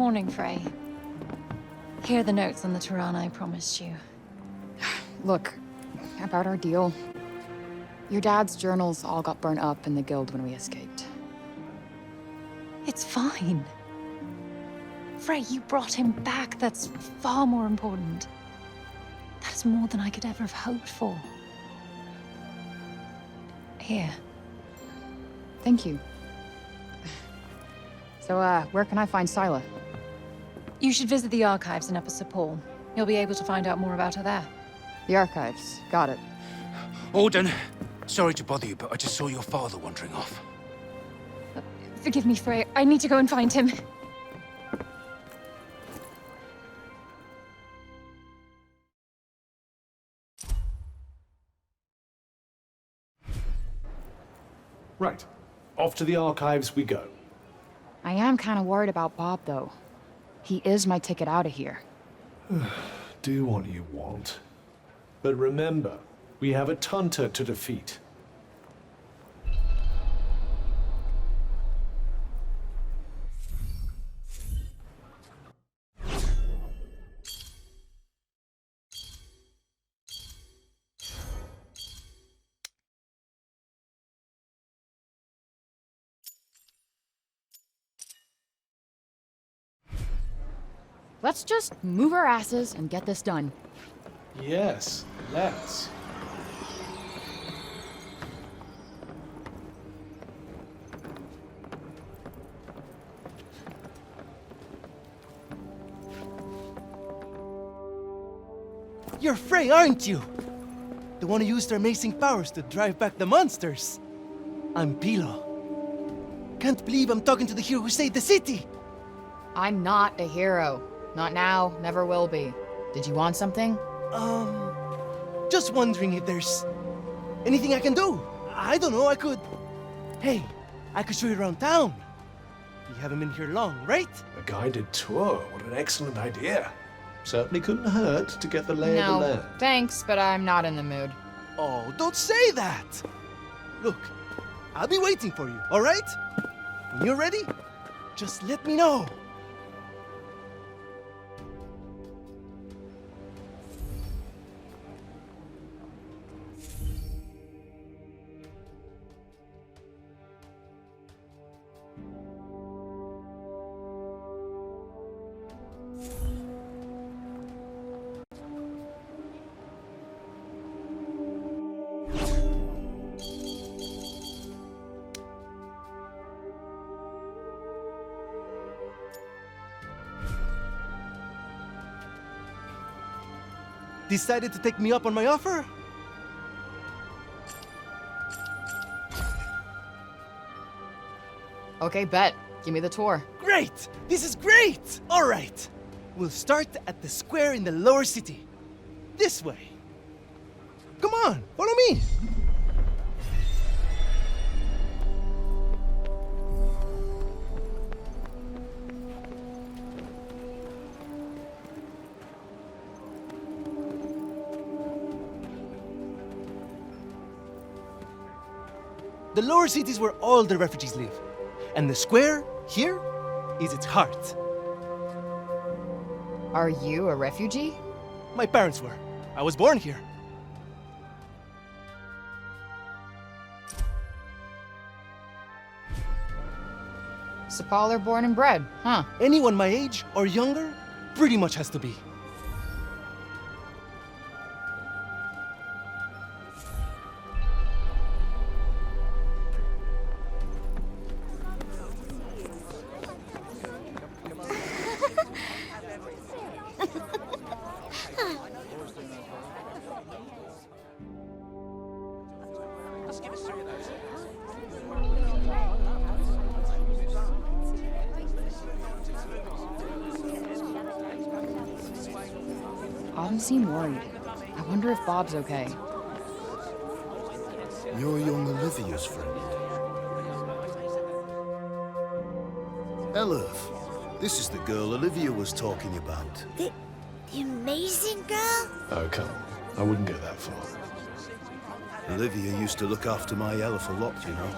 Morning, Frey. Here are the notes on the Tirana I promised you. Look, about our deal. Your dad's journals all got burnt up in the guild when we escaped. It's fine. Frey, you brought him back. That's far more important. That's more than I could ever have hoped for. Here. Thank you. So, where can I find Scylla? You should visit the archives in Upper Cipal. You'll be able to find out more about her there. The archives. Got it. Auden, sorry to bother you, but I just saw your father wandering off. Forgive me, Frey. I need to go and find him. Right. Off to the archives we go. I am kind of worried about Bob, though. He is my ticket out of here. Do what you want. But remember, we have a Tunter to defeat. Let's just move our asses and get this done. Yes, let's. You're Frey, aren't you? The one who used her amazing powers to drive back the monsters. I'm Pilo. Can't believe I'm talking to the hero who saved the city. I'm not a hero. Not now, never will be. Did you want something? Just wondering if there's anything I can do. I don't know, I could... Hey, I could show you around town. You haven't been here long, right? A guided tour, what an excellent idea. Certainly couldn't hurt to get the lay of the land. No, thanks, but I'm not in the mood. Oh, don't say that! Look, I'll be waiting for you, all right? When you're ready, just let me know. Decided to take me up on my offer? Okay, bet. Give me the tour. Great! This is great! All right. We'll start at the square in the lower city. This way. Come on, follow me. The lower city is where all the refugees live. And the square, here, is its heart. Are you a refugee? My parents were. I was born here. Cipal are born and bred, huh? Anyone my age or younger pretty much has to be. Autumn seemed worried. I wonder if Bob's okay. You're young Olivia's friend. Elif, this is the girl Olivia was talking about. The amazing girl? Oh, come on. I wouldn't go that far. Olivia used to look after my Elif a lot, you know.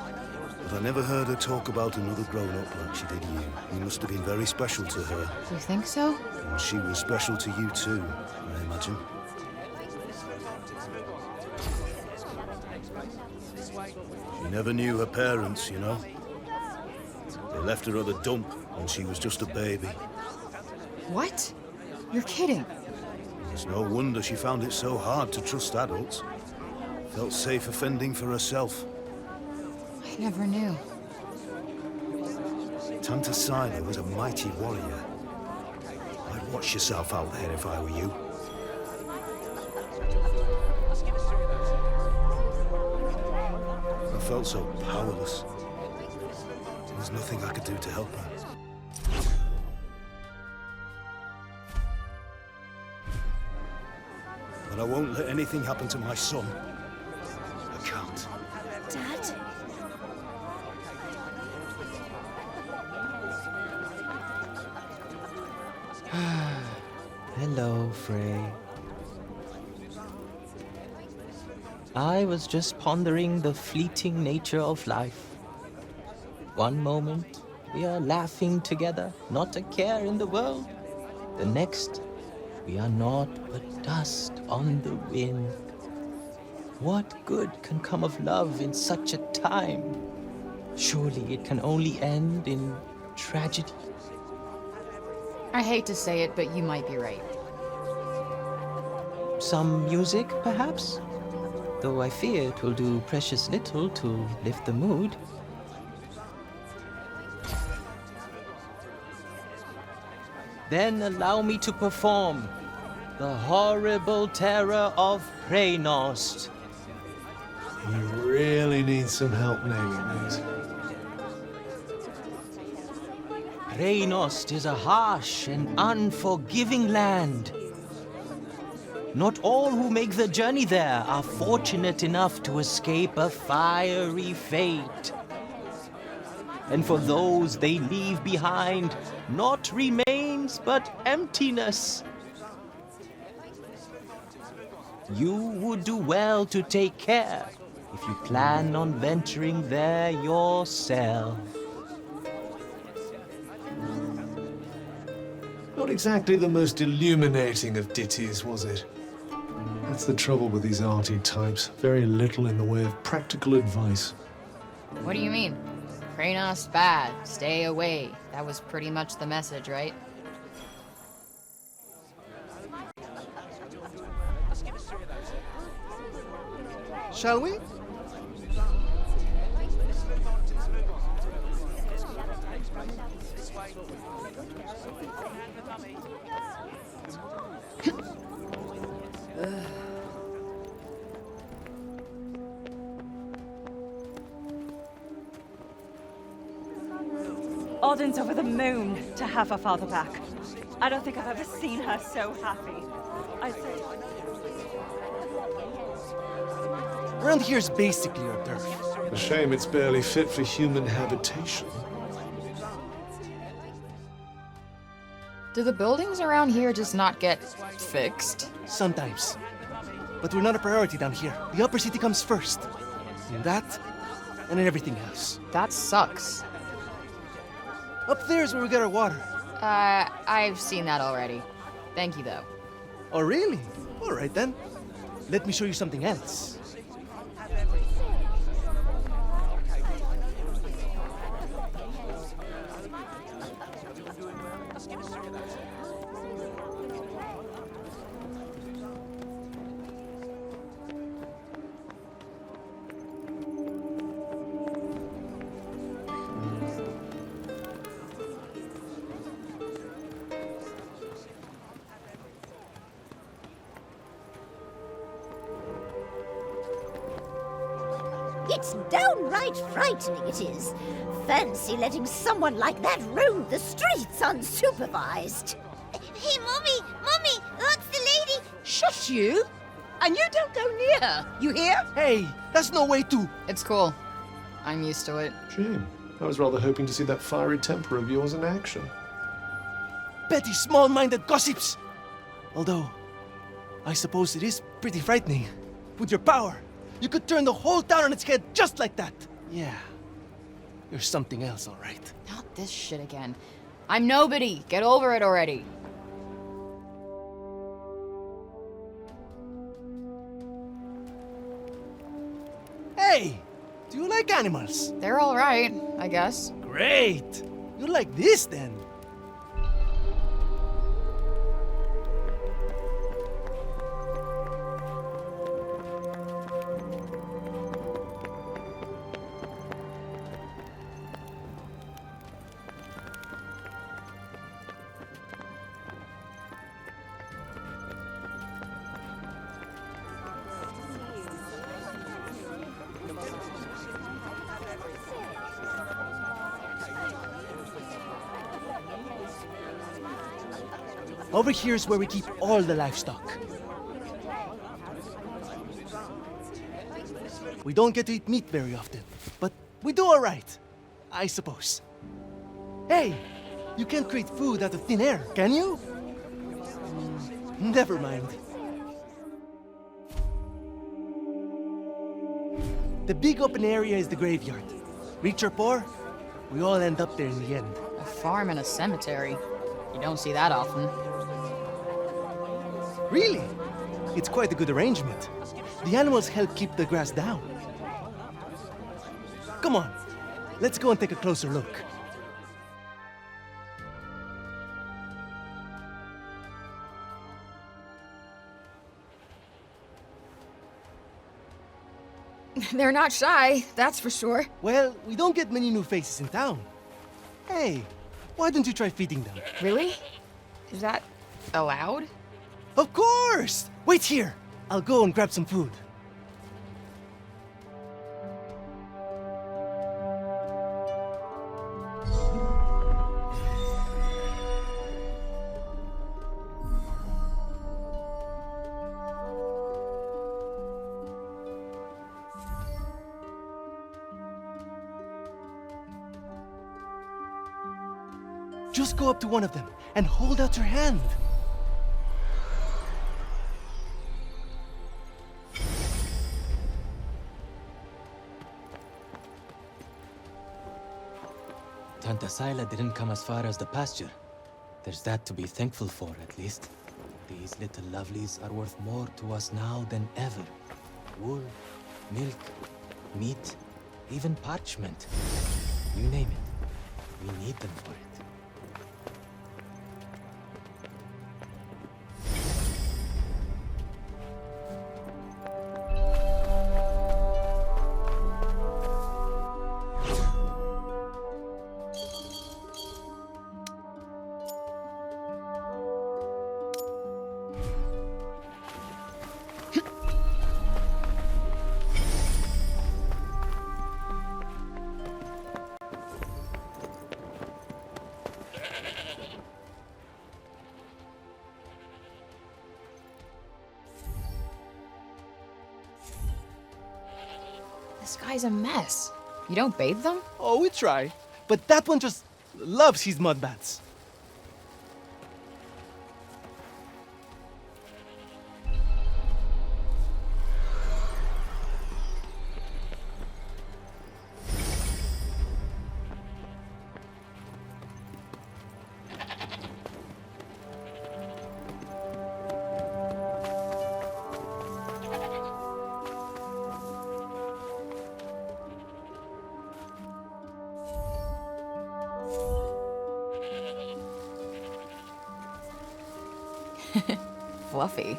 But But I never heard her talk about another grown-up like she did you. You must have been very special to her. You think so? And she was special to you too, I imagine. She never knew her parents, you know. They left her at the dump when she was just a baby. What? You're kidding. It's no wonder she found it so hard to trust adults. Felt safer fending for herself. I never knew. Tanta Sila was a mighty warrior. I'd watch yourself out there if I were you. I felt so powerless. There's nothing I could do to help her. But I won't let anything happen to my son. I can't. Dad? Hello, Frey. I was just pondering the fleeting nature of life. One moment, we are laughing together, not a care in the world. The next, we are naught but dust on the wind. What good can come of love in such a time? Surely it can only end in tragedy. I hate to say it, but you might be right. Some music, perhaps? Though I fear it will do precious little to lift the mood. Then allow me to perform the horrible terror of Preynost. You really need some help naming these. Preynost is a harsh and unforgiving land. Not all who make the journey there are fortunate enough to escape a fiery fate. And for those they leave behind, not remains but emptiness. You would do well to take care if you plan on venturing there yourself. Not exactly the most illuminating of ditties, was it? That's the trouble with these arty types. Very little in the way of practical advice. What do you mean? Preynost bad. Stay away. That was pretty much the message, right? Shall we? Alden's over the moon to have her father back. I don't think I've ever seen her so happy. I say... Around here's basically hors d'oeuvre. A shame it's barely fit for human habitation. Do the buildings around here just not get fixed? Sometimes. But we're not a priority down here. The upper city comes first. And that, and then everything else. That sucks. Up there's where we get our water. I've seen that already. Thank you, though. Oh, really? All right, then. Let me show you something else. It's downright frightening, it is. Fancy letting someone like that roam the streets unsupervised. Hey, Mommy! Mommy! That's the lady! Shush you! And you don't go near her, you hear? Hey, that's no way to... It's cool. I'm used to it. Shame. I was rather hoping to see that fiery temper of yours in action. petty, small-minded gossips! Although, I suppose it is pretty frightening. With your power, you could turn the whole town on its head just like that. Yeah. You're something else, all right. Not this shit again. I'm nobody. Get over it already. Hey! Do you like animals? They're all right, I guess. Great! You like this then? Over here is where we keep all the livestock. We don't get to eat meat very often, but we do all right, I suppose. Hey, you can't create food out of thin air, can you? Never mind. The big open area is the graveyard. Rich or poor, we all end up there in the end. A farm and a cemetery. You don't see that often. Really? It's quite a good arrangement. The animals help keep the grass down. Come on, let's go and take a closer look. They're not shy, that's for sure. Well, we don't get many new faces in town. Hey, why don't you try feeding them? Really? Is that allowed? Of course! Wait here. I'll go and grab some food. Just go up to one of them and hold out your hand. Tanta Sila didn't come as far as the pasture. There's that to be thankful for, at least. These little lovelies are worth more to us now than ever. Wool, milk, meat, even parchment. You name it. We need them for it. This guy's a mess. You don't bathe them? Oh, we try. But that one just loves his mud baths. Fluffy.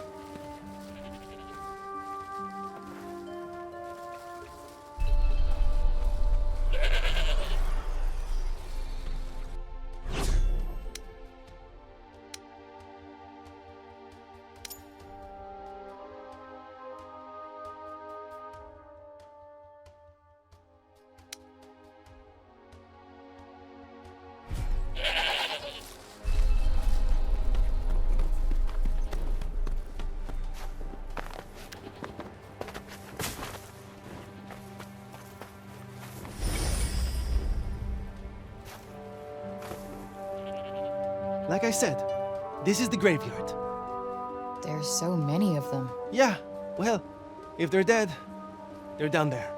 Like I said, this is the graveyard. There's so many of them. Yeah, well, if they're dead, they're down there.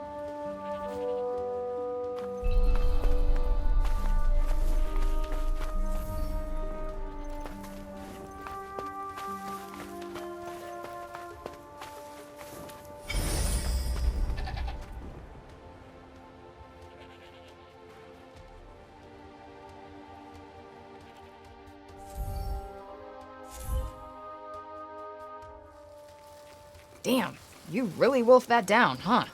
Damn, you really wolfed that down, huh?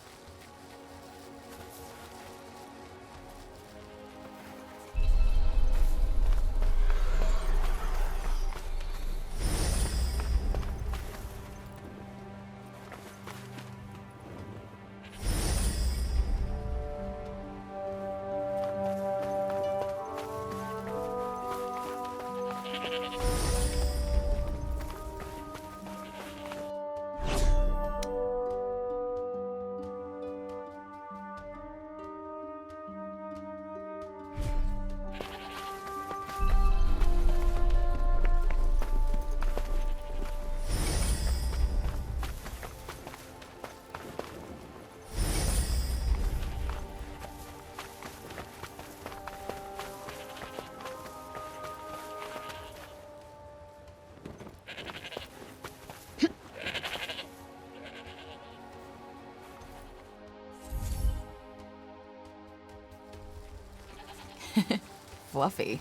Fluffy.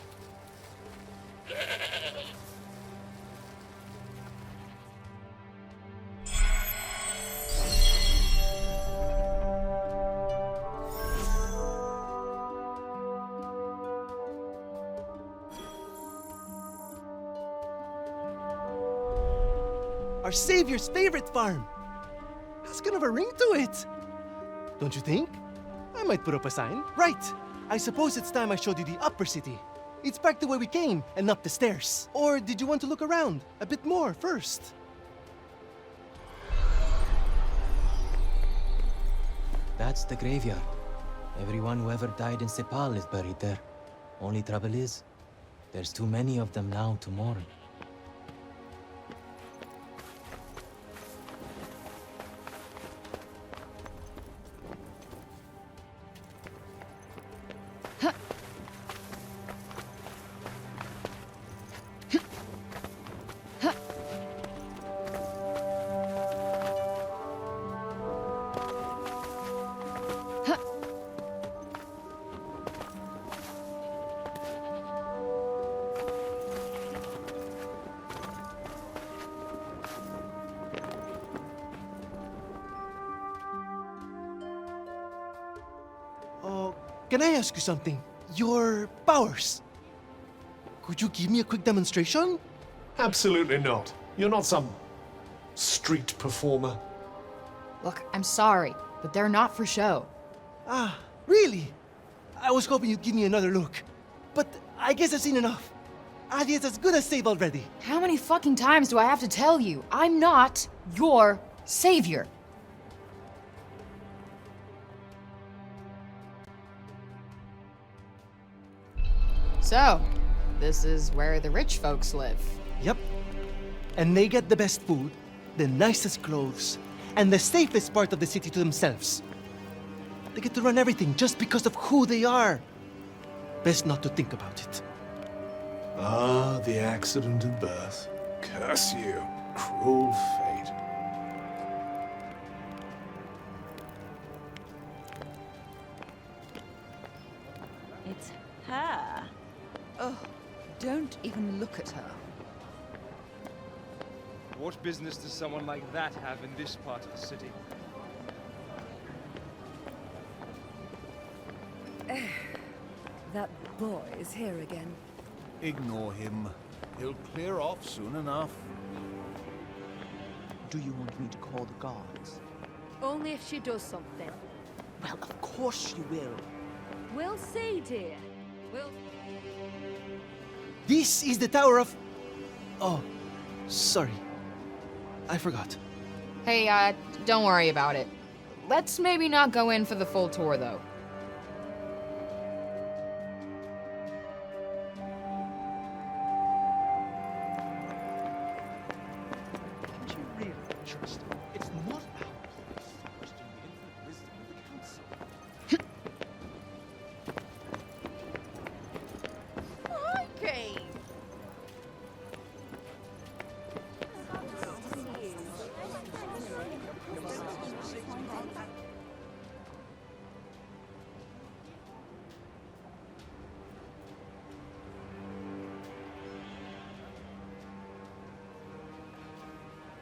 Our savior's favorite farm. Has kind of a ring to it. Don't you think? I might put up a sign. Right. I suppose it's time I showed you the upper city. It's back the way we came and up the stairs. Or did you want to look around a bit more first? That's the graveyard. Everyone who ever died in Cipal is buried there. Only trouble is, there's too many of them now to mourn. Can I ask you something? Your powers. Could you give me a quick demonstration? Absolutely not. You're not some street performer. Look, I'm sorry, but they're not for show. Ah, really? I was hoping you'd give me another look. But I guess I've seen enough. Adia's as good as saved already. How many fucking times do I have to tell you? I'm not your savior. So, this is where the rich folks live. Yep. And they get the best food, the nicest clothes, and the safest part of the city to themselves. They get to run everything just because of who they are. Best not to think about it. Ah, the accident of birth. Curse you, cruel fate. It's her. Oh, don't even look at her. What business does someone like that have in this part of the city? That boy is here again. Ignore him. He'll clear off soon enough. Do you want me to call the guards? Only if she does something. Well, of course you will. We'll see, dear. We'll... This is the Tower of... Oh, sorry. I forgot. Hey, don't worry about it. Let's maybe not go in for the full tour, though. Can't you really trust him? It's not our place to question the infinite wisdom of the council. Crikey!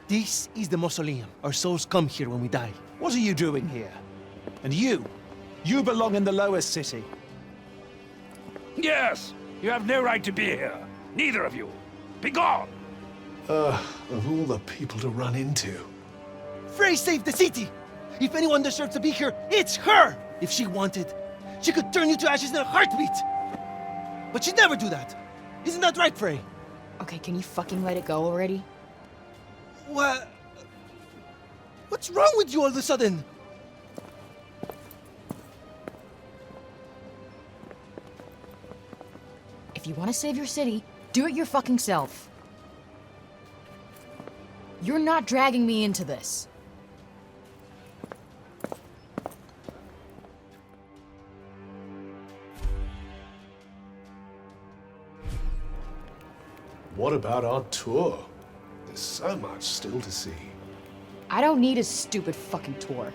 This is the mausoleum. Our souls come here when we die. What are you doing here? And you? You belong in the lowest city. Yes! You have no right to be here. Neither of you. Be gone! Of all the people to run into. Frey saved the city! If anyone deserves to be here, it's her! If she wanted, she could turn you to ashes in a heartbeat! But she'd never do that! Isn't that right, Frey? Okay, can you fucking let it go already? What? What's wrong with you all of a sudden? If you want to save your city, do it your fucking self. You're not dragging me into this. What about our tour? There's so much still to see. I don't need a stupid fucking tour.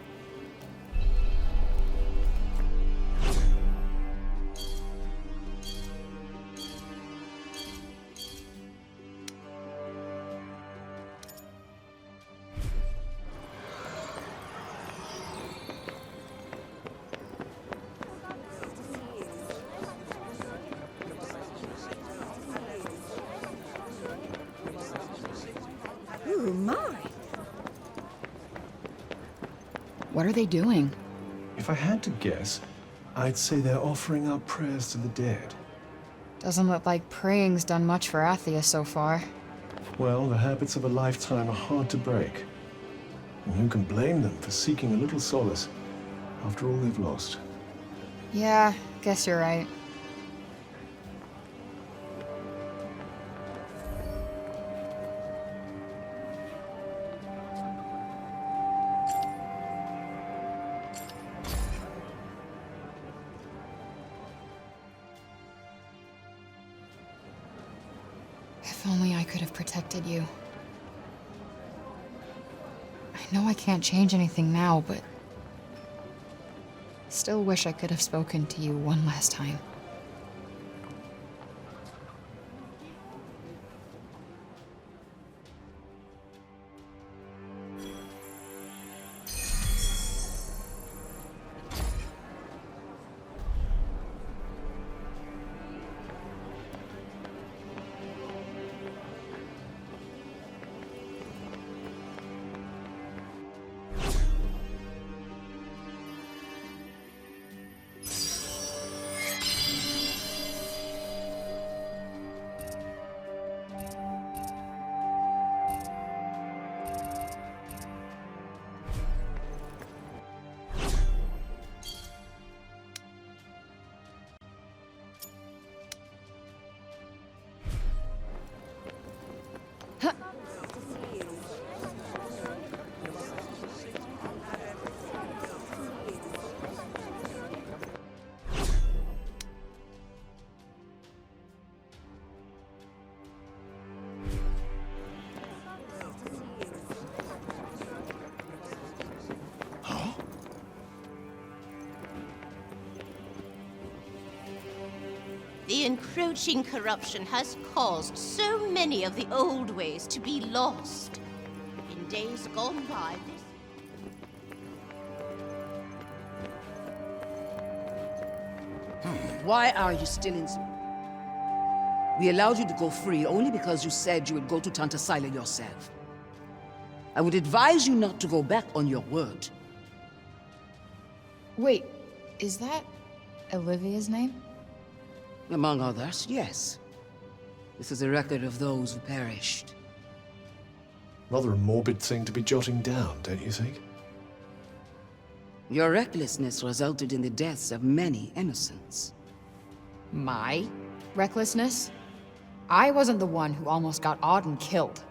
Oh my! What are they doing? If I had to guess, I'd say they're offering up prayers to the dead. Doesn't look like praying's done much for Athia so far. Well, the habits of a lifetime are hard to break. And who can blame them for seeking a little solace after all they've lost? Yeah, guess you're right. If only I could have protected you. I know I can't change anything now, but... still wish I could have spoken to you one last time. The encroaching corruption has caused so many of the old ways to be lost. In days gone by, this... Why are you still in... We allowed you to go free only because you said you would go to Tantasila yourself. I would advise you not to go back on your word. Wait, is that Olivia's name? Among others, yes. This is a record of those who perished. Rather a morbid thing to be jotting down, don't you think? Your recklessness resulted in the deaths of many innocents. My recklessness? I wasn't the one who almost got Auden killed.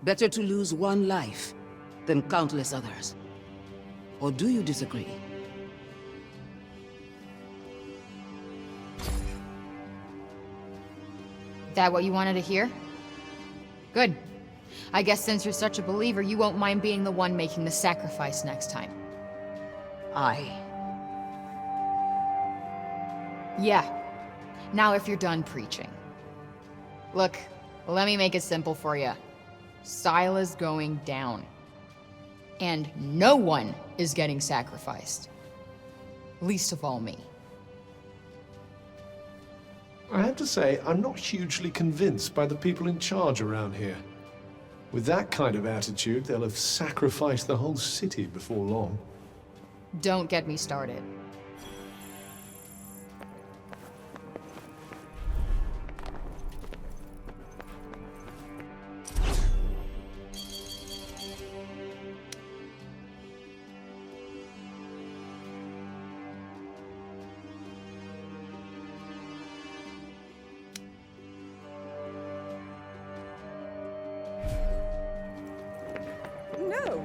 Better to lose one life than countless others. Or do you disagree? That what you wanted to hear? Good. I guess since you're such a believer, you won't mind being the one making the sacrifice next time. Yeah. Now if you're done preaching. Look, let me make it simple for you. Sila's going down. And no one is getting sacrificed. Least of all me. I have to say, I'm not hugely convinced by the people in charge around here. With that kind of attitude, they'll have sacrificed the whole city before long. Don't get me started. No.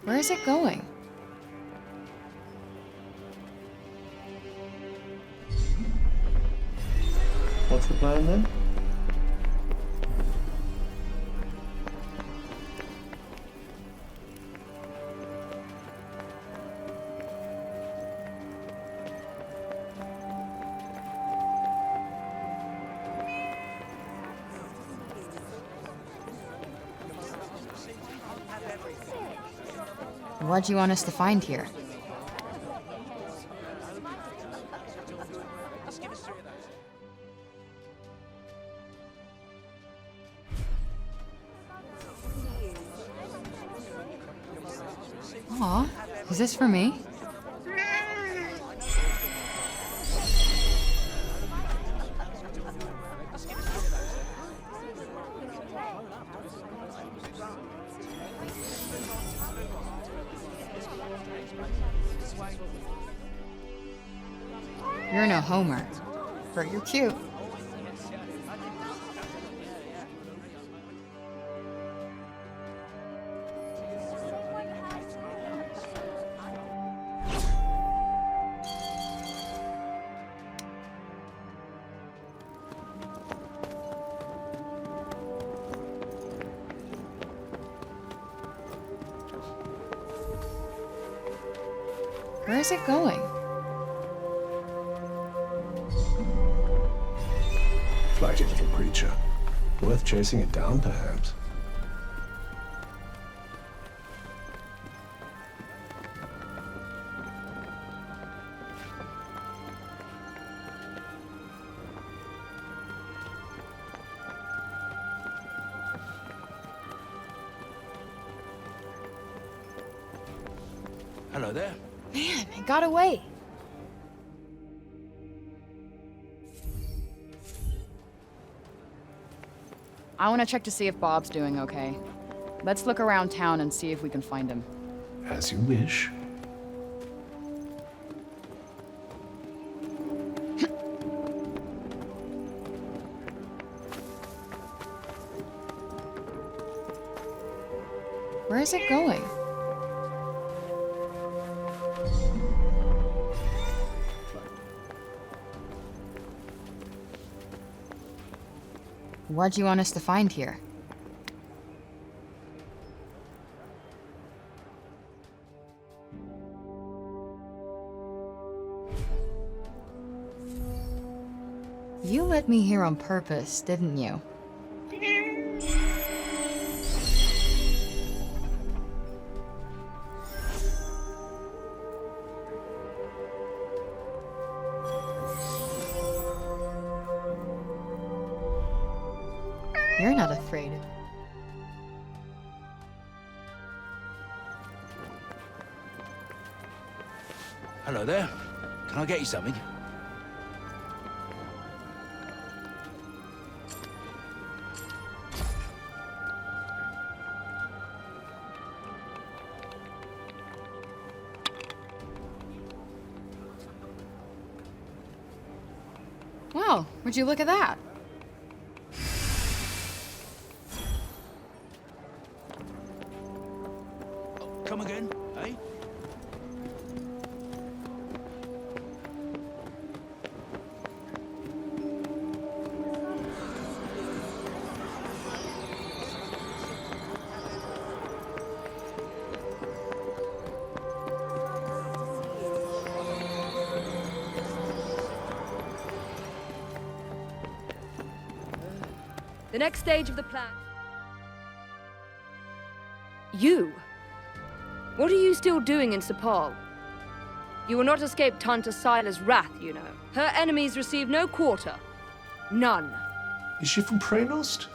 Where is it going? What's the plan then? What do you want us to find here? Aw, is this for me? You're no Homer, but you're cute. Where is it going? Flighty little creature. Worth chasing it down, perhaps. Hello there. Man, it got away. I want to check to see if Bob's doing okay. Let's look around town and see if we can find him. As you wish. Where is it going? What do you want us to find here? You let me here on purpose, didn't you? You're not afraid of it. Hello there. Can I get you something? Well, would you look at that? Come again, eh? The next stage of the plan... You? What are you still doing in Cipal? You will not escape Tanta Sila's wrath, you know. Her enemies receive no quarter. None. Is she from Praenost?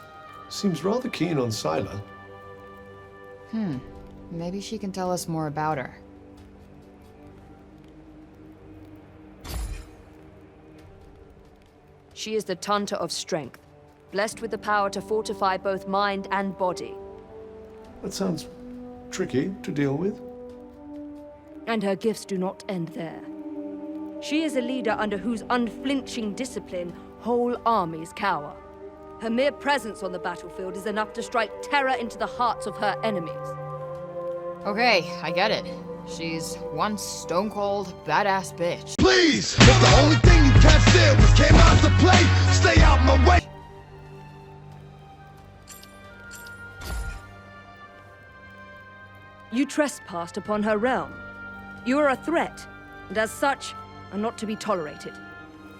Seems rather keen on Sila. Maybe she can tell us more about her. She is the Tanta of strength, blessed with the power to fortify both mind and body. That sounds tricky to deal with. And her gifts do not end there. She is a leader under whose unflinching discipline whole armies cower. Her mere presence on the battlefield is enough to strike terror into the hearts of her enemies. Okay, I get it. She's one stone-cold, badass bitch. Please! If the only thing you can't steal was came out to play, stay out my way! You trespassed upon her realm. You are a threat, and as such, are not to be tolerated.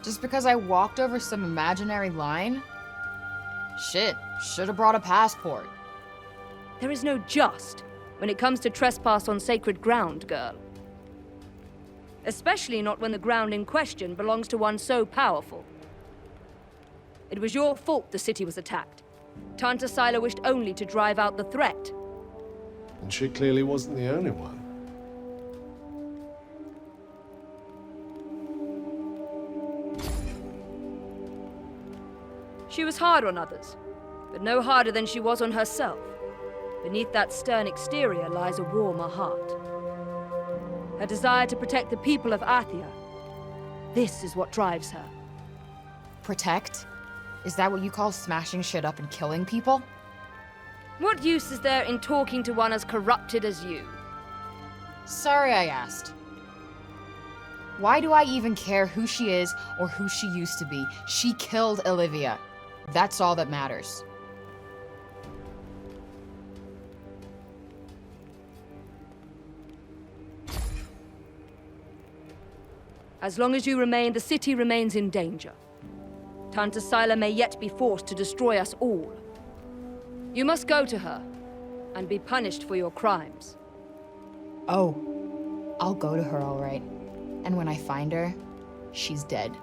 Just because I walked over some imaginary line? Shit, should've brought a passport. There is no just when it comes to trespass on sacred ground, girl. Especially not when the ground in question belongs to one so powerful. It was your fault the city was attacked. Tanta Sila wished only to drive out the threat. And she clearly wasn't the only one. She was hard on others, but no harder than she was on herself. Beneath that stern exterior lies a warmer heart. Her desire to protect the people of Athia. This is what drives her. Protect? Is that what you call smashing shit up and killing people? What use is there in talking to one as corrupted as you? Sorry I asked. Why do I even care who she is or who she used to be? She killed Olivia. That's all that matters. As long as you remain, the city remains in danger. Tanta Sila may yet be forced to destroy us all. You must go to her, and be punished for your crimes. Oh, I'll go to her, all right. And when I find her, she's dead.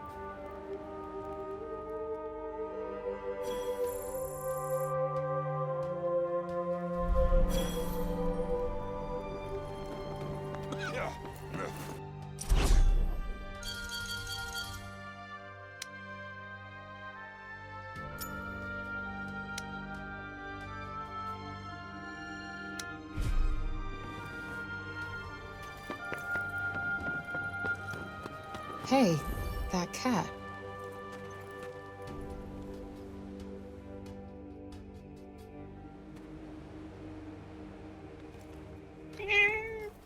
Hey, that cat.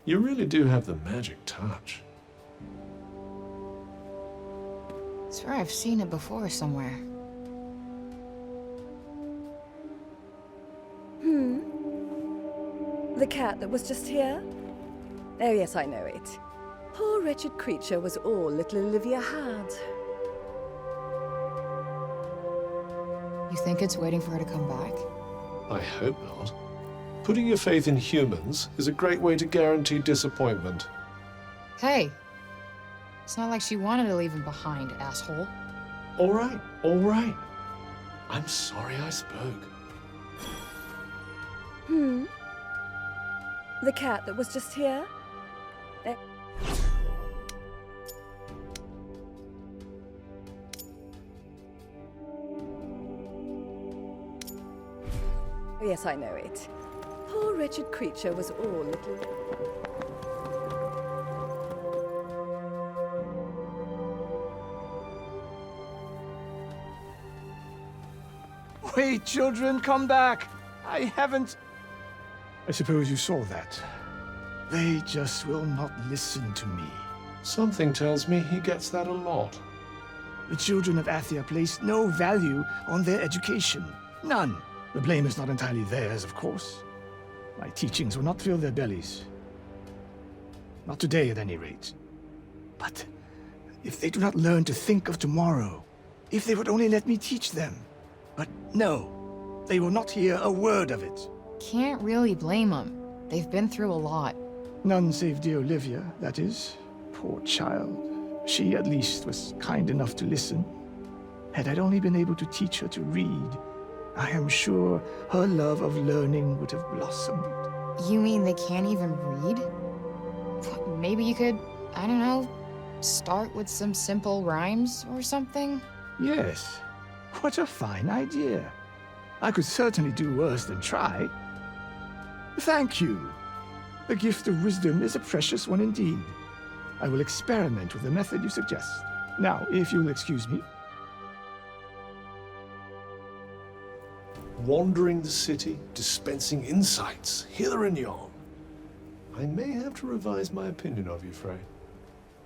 You really do have the magic touch. I swear I've seen it before somewhere. The cat that was just here? Oh yes, I know it. Poor wretched creature was all little Olivia had. You think it's waiting for her to come back? I hope not. Putting your faith in humans is a great way to guarantee disappointment. Hey, it's not like she wanted to leave him behind, asshole. All right, all right. I'm sorry I spoke. The cat that was just here? Oh, yes, I know it. Poor wretched creature was all little... Wait, children, come back. I haven't... I suppose you saw that. They just will not listen to me. Something tells me he gets that a lot. The children of Athia place no value on their education. None. The blame is not entirely theirs, of course. My teachings will not fill their bellies. Not today, at any rate. But if they do not learn to think of tomorrow, if they would only let me teach them. But no, they will not hear a word of it. Can't really blame them. They've been through a lot. None save dear Olivia, that is. Poor child. She, at least, was kind enough to listen. Had I only been able to teach her to read, I am sure her love of learning would have blossomed. You mean they can't even read? Maybe you could, I don't know, start with some simple rhymes or something? Yes. What a fine idea. I could certainly do worse than try. Thank you. The gift of wisdom is a precious one indeed. I will experiment with the method you suggest. Now, if you will excuse me. Wandering the city, dispensing insights, hither and yon. I may have to revise my opinion of you, Frey.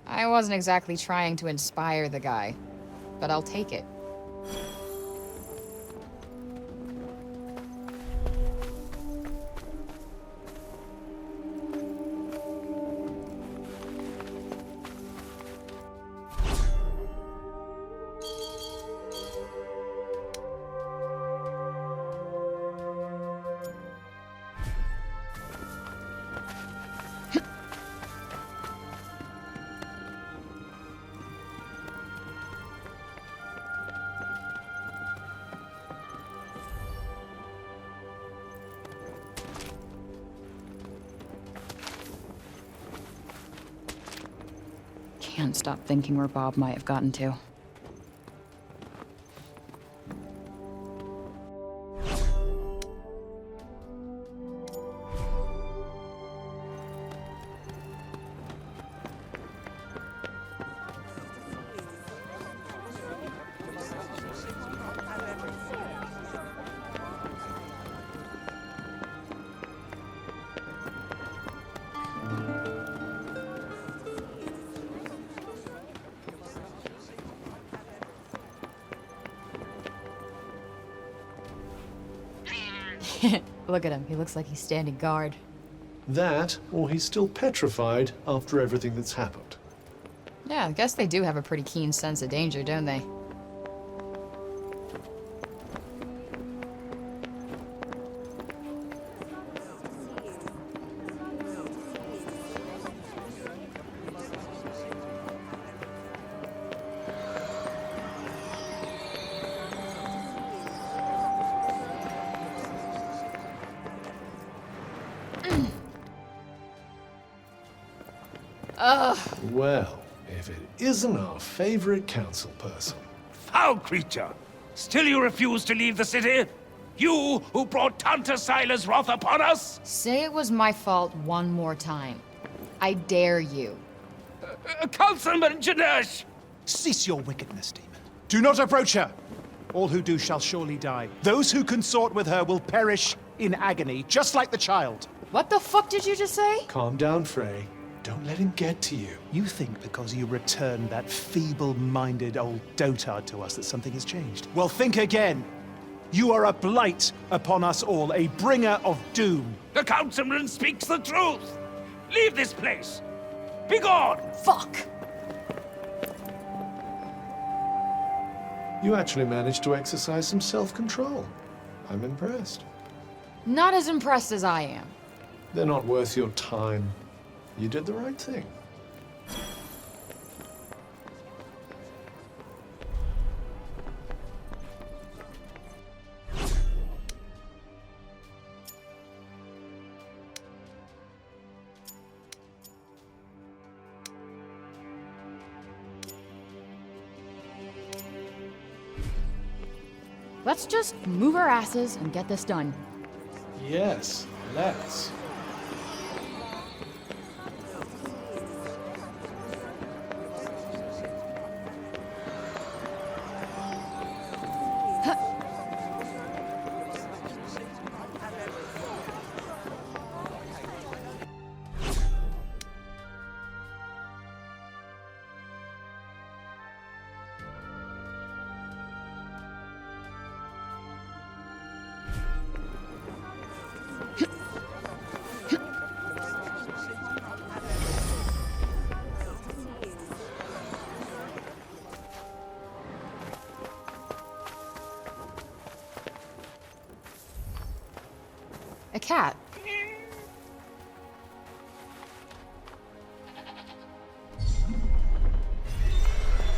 I wasn't exactly trying to inspire the guy, but I'll take it. Can't stop thinking where Bob might have gotten to. Look at him. He looks like he's standing guard. That, or he's still petrified after everything that's happened. Yeah, I guess they do have a pretty keen sense of danger, don't they? Ugh. Well, if it isn't our favorite council person. Foul creature! Still you refuse to leave the city? You who brought Tanta Sila's wrath upon us? Say it was my fault one more time. I dare you. Councilman Janesh! Cease your wickedness, demon. Do not approach her! All who do shall surely die. Those who consort with her will perish in agony, just like the child. What the fuck did you just say? Calm down, Frey. Don't let him get to you. You think because you returned that feeble-minded old dotard to us that something has changed? Well, think again. You are a blight upon us all, a bringer of doom. The councilman speaks the truth! Leave this place! Be gone! Fuck! You actually managed to exercise some self-control. I'm impressed. Not as impressed as I am. They're not worth your time. You did the right thing. Let's just move our asses and get this done. Yes, let's. A cat.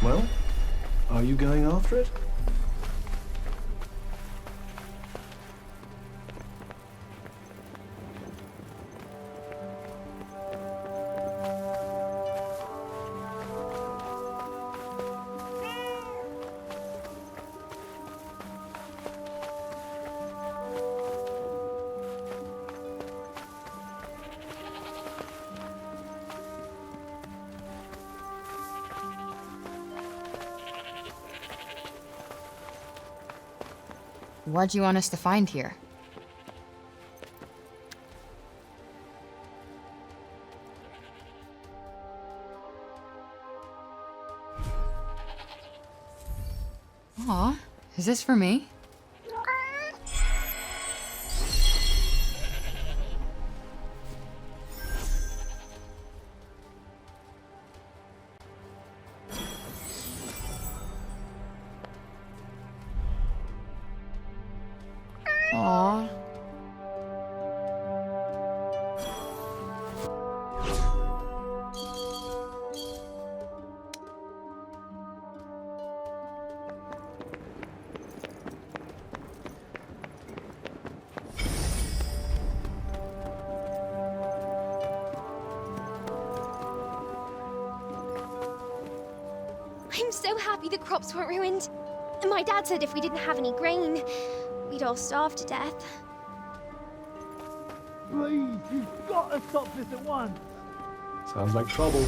Well, are you going after it? What'd you want us to find here? Aw, is this for me? Aw. I'm so happy the crops weren't ruined. My dad said if we didn't have any grain, we'd all starve to death. Please, you've got to stop this at once. Sounds like trouble.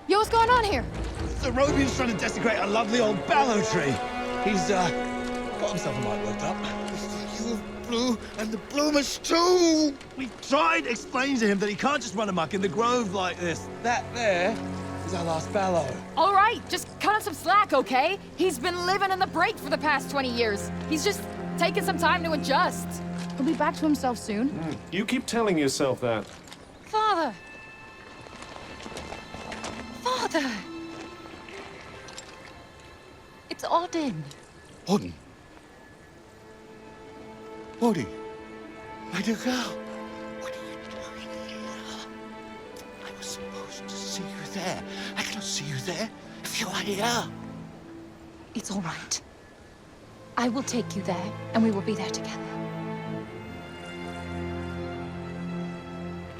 Yo, what's going on here? The Robian's trying to desecrate a lovely old ballow tree. He's, got himself a mite worked up. You blue and the bloomers too! We tried explaining to him that he can't just run amok in the grove like this. That there is our last ballow. All right, just cut him some slack, okay? He's been living in the break for the past 20 years. He's just taking some time to adjust. He'll be back to himself soon. You keep telling yourself that. Father! Father! It's Odin. Odin? Odin? My dear girl, what are you doing here? I was supposed to see you there. I cannot see you there if you are here. It's all right. I will take you there, and we will be there together.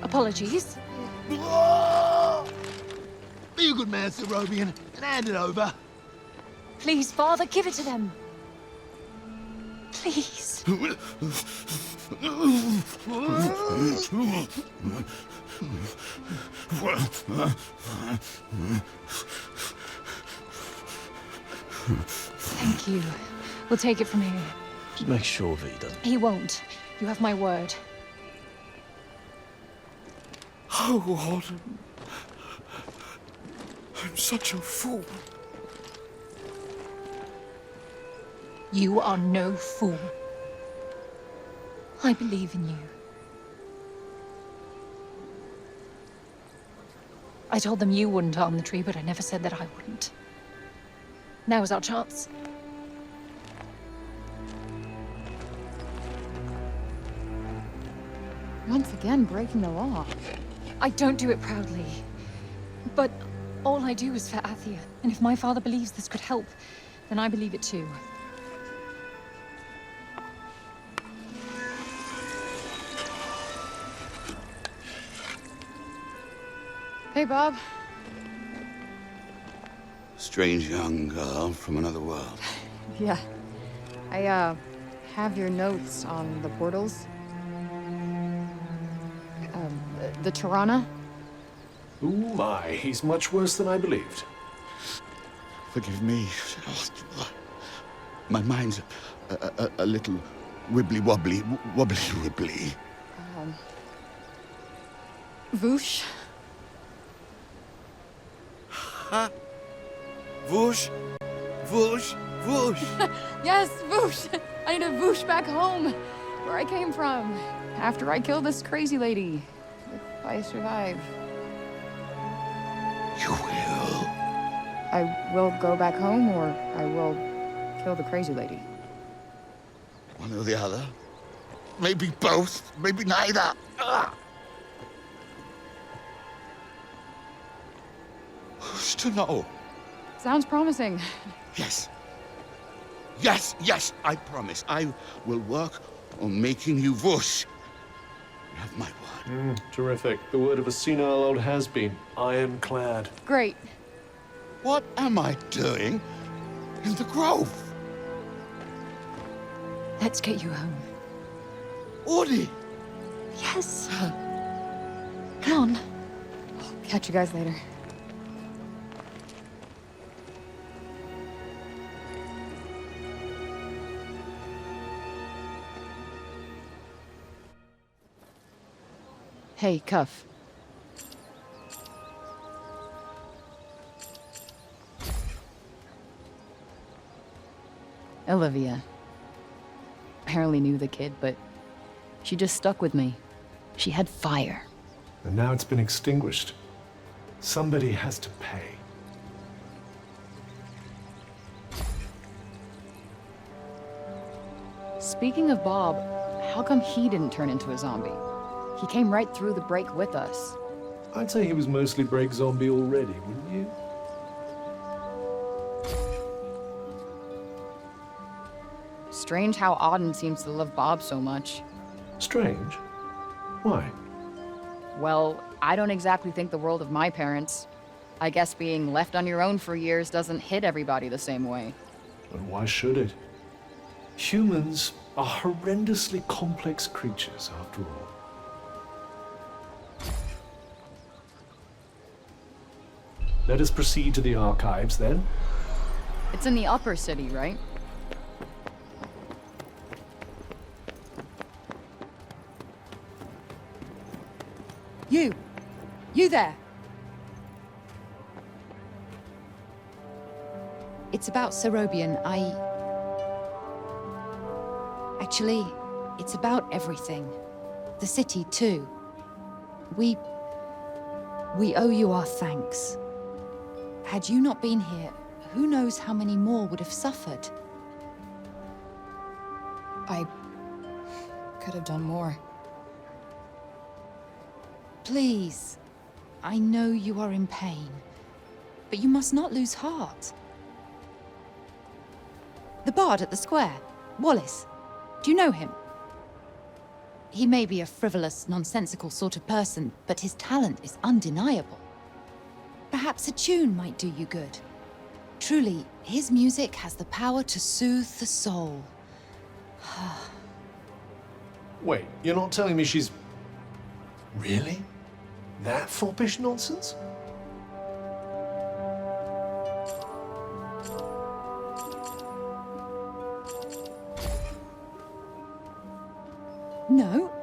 Apologies. Be a good man, Sir Robian, and hand it over. Please, Father, give it to them. Please. Thank you. We'll take it from here. Just make sure that he doesn't. He won't. You have my word. Oh, Odin. I'm such a fool. You are no fool. I believe in you. I told them you wouldn't harm the tree, but I never said that I wouldn't. Now is our chance. Once again, breaking the law. I don't do it proudly. But all I do is for Athia. And if my father believes this could help, then I believe it too. Hey, Bob. Strange young girl from another world. Yeah. I, have your notes on the portals. The Tirana? Oh my, he's much worse than I believed. Forgive me. My mind's a little wibbly-wobbly, wobbly-wibbly. Voosh? Huh? Whoosh, whoosh, whoosh. Yes, Voosh! I need a Voosh back home, where I came from, after I killed this crazy lady. If I survive. You will. I will go back home, or I will kill the crazy lady. One or the other. Maybe both, maybe neither. Ugh. Who's to know? Sounds promising. Yes. Yes, yes, I promise. I will work on making you Vush. You have my word. Terrific. The word of a senile old has-been. Ironclad. Great. What am I doing in the grove? Let's get you home. Audie! Yes. Come on. Catch you guys later. Hey, Cuff. Olivia. Apparently knew the kid, but she just stuck with me. She had fire. And now it's been extinguished. Somebody has to pay. Speaking of Bob, how come he didn't turn into a zombie? He came right through the break with us. I'd say he was mostly break zombie already, wouldn't you? Strange how Auden seems to love Bob so much. Strange? Why? Well, I don't exactly think the world of my parents. I guess being left on your own for years doesn't hit everybody the same way. But why should it? Humans are horrendously complex creatures, after all. Let us proceed to the archives, then. It's in the upper city, right? You there! It's about Cerobian. Actually, it's about everything. The city, too. We owe you our thanks. Had you not been here, who knows how many more would have suffered? I could have done more. Please. I know you are in pain, but you must not lose heart. The bard at the square, Wallace. Do you know him? He may be a frivolous, nonsensical sort of person, but his talent is undeniable. Perhaps a tune might do you good. Truly, his music has the power to soothe the soul. Wait, you're not telling me she's... Really? That foppish nonsense?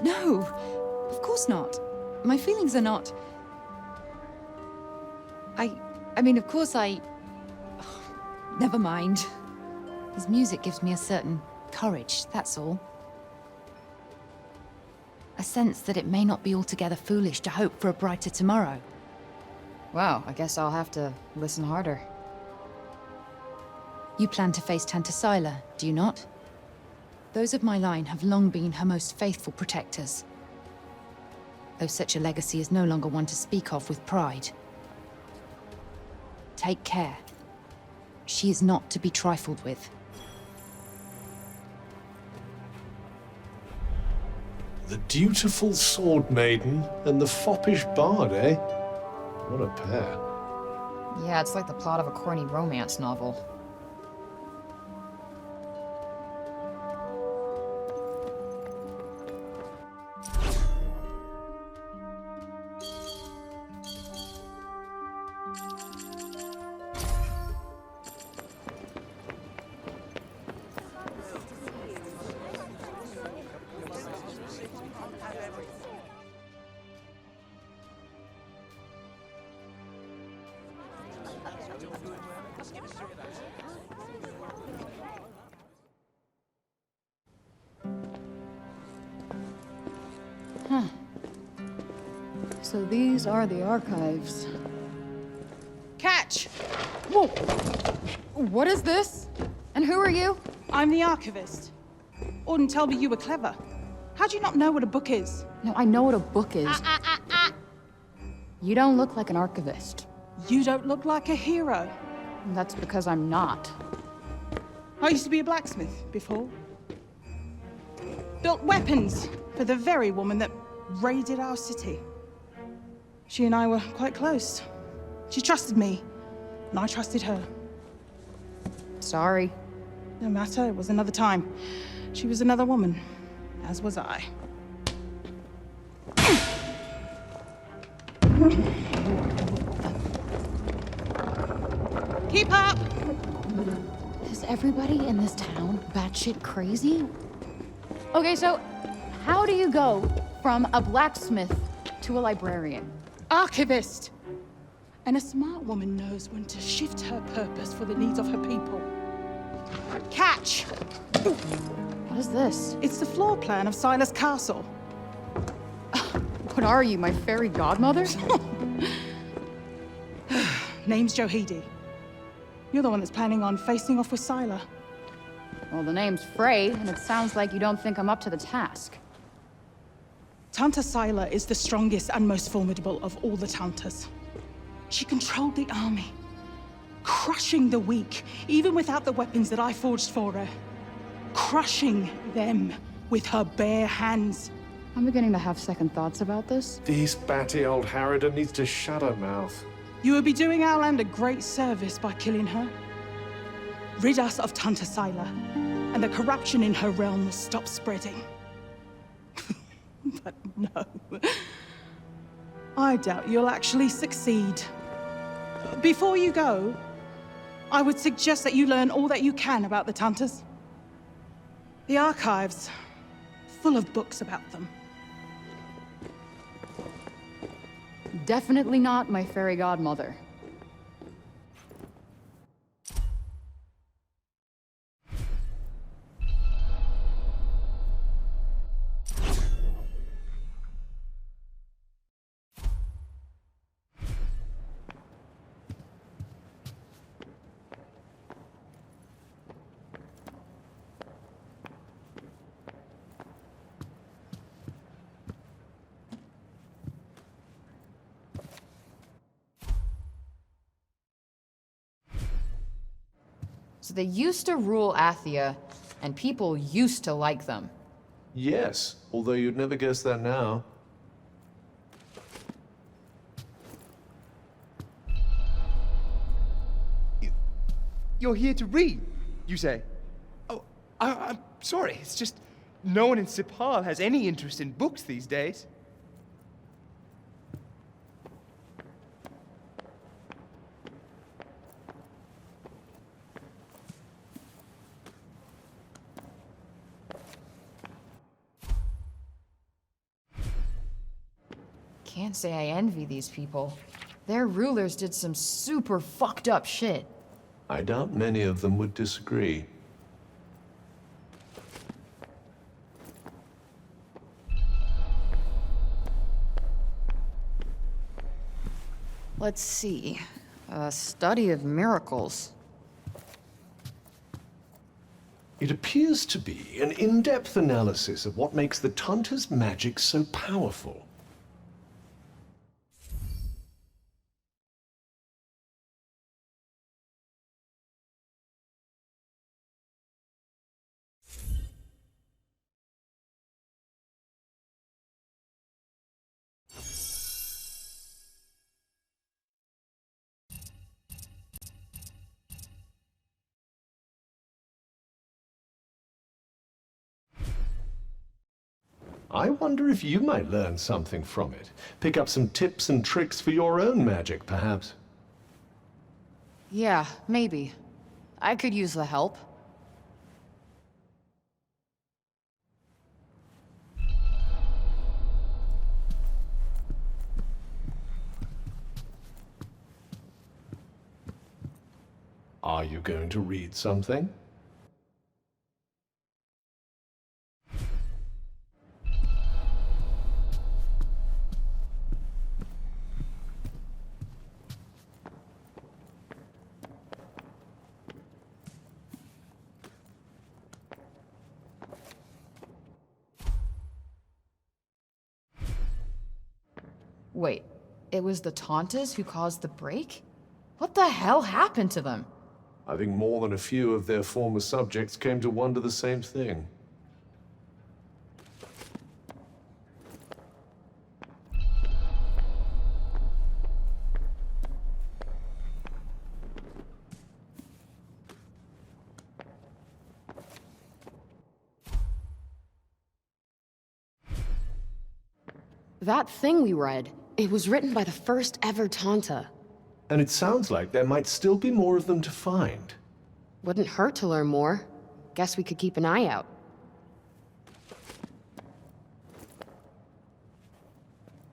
No, of course not. My feelings are not... I mean, of course never mind. His music gives me a certain courage, that's all. A sense that it may not be altogether foolish to hope for a brighter tomorrow. Wow, I guess I'll have to listen harder. You plan to face Tanta Sila, do you not? Those of my line have long been her most faithful protectors. Though such a legacy is no longer one to speak of with pride. Take care. She is not to be trifled with. The dutiful sword maiden and the foppish bard, eh? What a pair. Yeah, it's like the plot of a corny romance novel. Huh. So these are the archives. Catch! Whoa! What is this? And who are you? I'm the archivist. Auden told me you were clever. How do you not know what a book is? No, I know what a book is. You don't look like an archivist. You don't look like a hero. That's because I'm not. I used to be a blacksmith before. Built weapons for the very woman that raided our city. She and I were quite close. She trusted me, and I trusted her. Sorry. No matter, it was another time. She was another woman, as was I. Keep up! Is everybody in this town batshit crazy? Okay, so how do you go from a blacksmith to a librarian? Archivist! And a smart woman knows when to shift her purpose for the needs of her people. Catch! What is this? It's the floor plan of Silas Castle. What are you, my fairy godmother? Name's Johidi. You're the one that's planning on facing off with Sila. Well, the name's Frey, and it sounds like you don't think I'm up to the task. Tanta Sila is the strongest and most formidable of all the Tantas. She controlled the army, crushing the weak, even without the weapons that I forged for her. Crushing them with her bare hands. I'm beginning to have second thoughts about this. This batty old Harridan needs to shut her mouth. You would be doing our land a great service by killing her. Rid us of Tanta Sila, and the corruption in her realm will stop spreading. But no. I doubt you'll actually succeed. Before you go, I would suggest that you learn all that you can about the Tantas. The archives, full of books about them. Definitely not my fairy godmother. So they used to rule Athia, and people used to like them. Yes, although you'd never guess that now. You're here to read, you say? Oh, I'm sorry. It's just no one in Cipal has any interest in books these days. Can't say I envy these people. Their rulers did some super fucked up shit. I doubt many of them would disagree. Let's see. A study of miracles. It appears to be an in-depth analysis of what makes the Tanta's magic so powerful. I wonder if you might learn something from it. Pick up some tips and tricks for your own magic, perhaps. Yeah, maybe. I could use the help. Are you going to read something? Wait, it was the Tauntas who caused the break? What the hell happened to them? I think more than a few of their former subjects came to wonder the same thing. That thing we read, it was written by the first ever Tanta. And it sounds like there might still be more of them to find. Wouldn't hurt to learn more. Guess we could keep an eye out.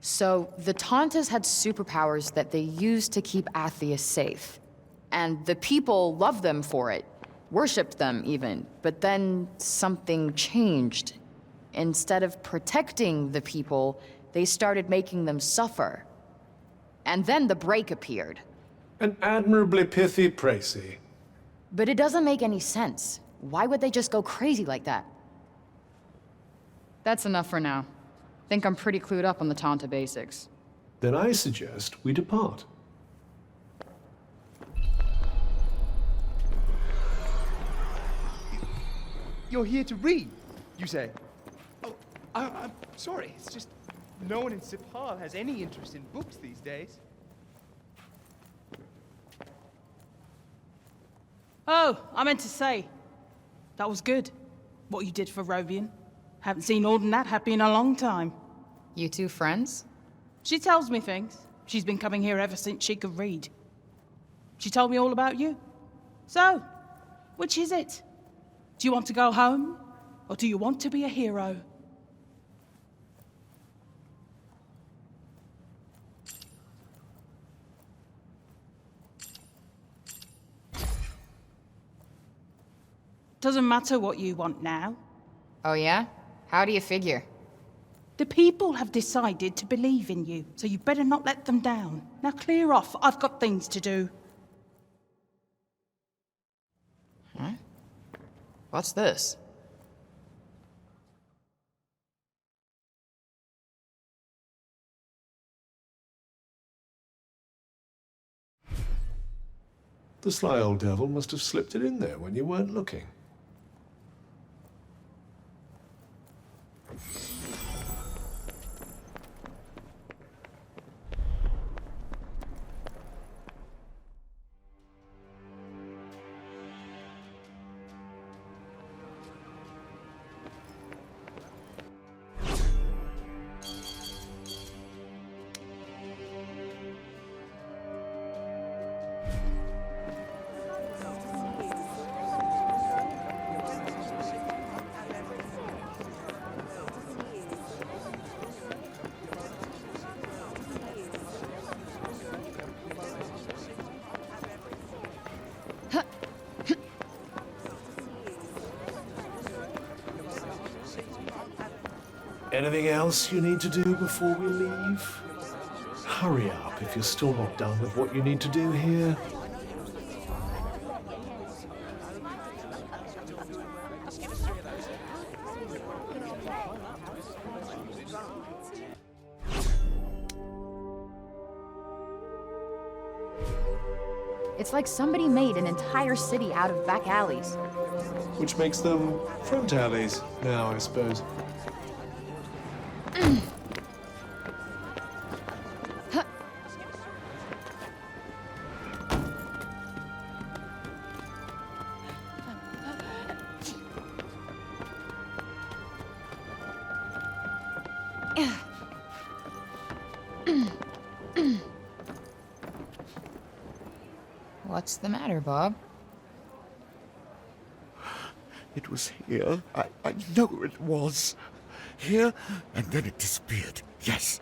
So, the Tauntas had superpowers that they used to keep Athia safe. And the people loved them for it. Worshipped them, even. But then something changed. Instead of protecting the people, they started making them suffer. And then the break appeared. An admirably pithy précis. But it doesn't make any sense. Why would they just go crazy like that? That's enough for now. Think I'm pretty clued up on the Tanta basics. Then I suggest we depart. You're here to read, you say? Oh, I'm sorry. It's just no one in Cipal has any interest in books these days. Oh, I meant to say, that was good, what you did for Rovian. Haven't seen Alden that happy in a long time. You two friends? She tells me things. She's been coming here ever since she could read. She told me all about you. So, which is it? Do you want to go home, or do you want to be a hero? Doesn't matter what you want now. Oh yeah? How do you figure? The people have decided to believe in you, so you better not let them down. Now clear off, I've got things to do. Huh? What's this? The sly old devil must have slipped it in there when you weren't looking. Anything else you need to do before we leave? Hurry up if you're still not done with what you need to do here. It's like somebody made an entire city out of back alleys. Which makes them front alleys now, I suppose. What's the matter, Bob? It was here. I know it was. Here, and then it disappeared. Yes.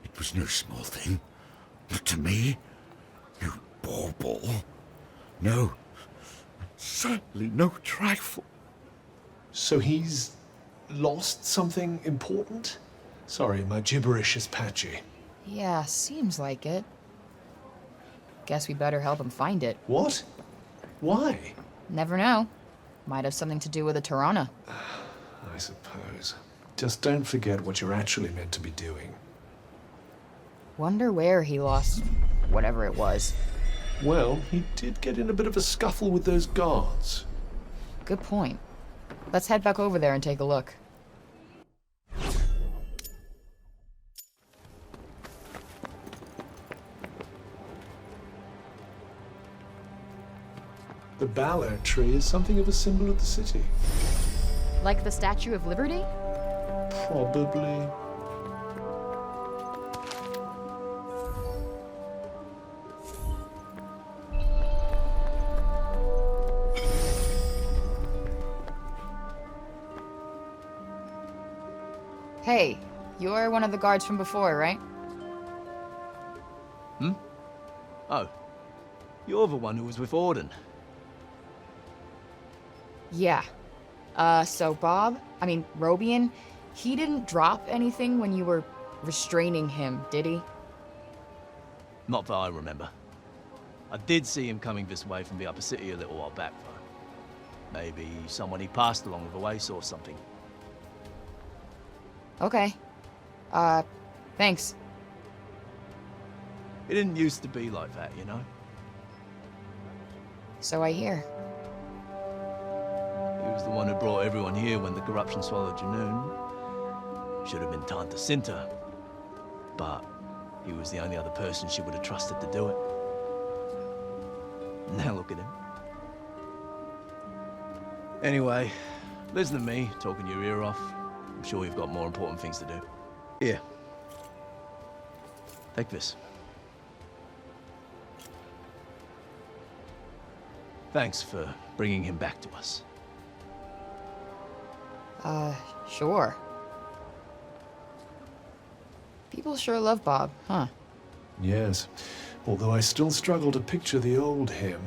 It was no small thing. Not to me. You bauble. No. Certainly no trifle. So he's lost something important? Sorry, my gibberish is patchy. Yeah, seems like it. Guess we better help him find it. What? Why? Never know. Might have something to do with a Tirana. I suppose. Just don't forget what you're actually meant to be doing. Wonder where he lost whatever it was. Well, he did get in a bit of a scuffle with those guards. Good point. Let's head back over there and take a look. The Ballard tree is something of a symbol of the city. Like the Statue of Liberty? Probably. Hey, you're one of the guards from before, right? Hmm? Oh. You're the one who was with Auden. Yeah. So Robian, he didn't drop anything when you were restraining him, did he? Not that I remember. I did see him coming this way from the upper city a little while back, though. Maybe someone he passed along the way saw something. Okay. Thanks. It didn't used to be like that, you know? So I hear. He was the one who brought everyone here when the corruption swallowed Junoon. Should have been Tanta Cinta, but he was the only other person she would have trusted to do it. Now look at him. Anyway, listen to me talking your ear off. I'm sure you've got more important things to do. Here. Take this. Thanks for bringing him back to us. Sure. People sure love Bob, huh? Yes, although I still struggle to picture the old him.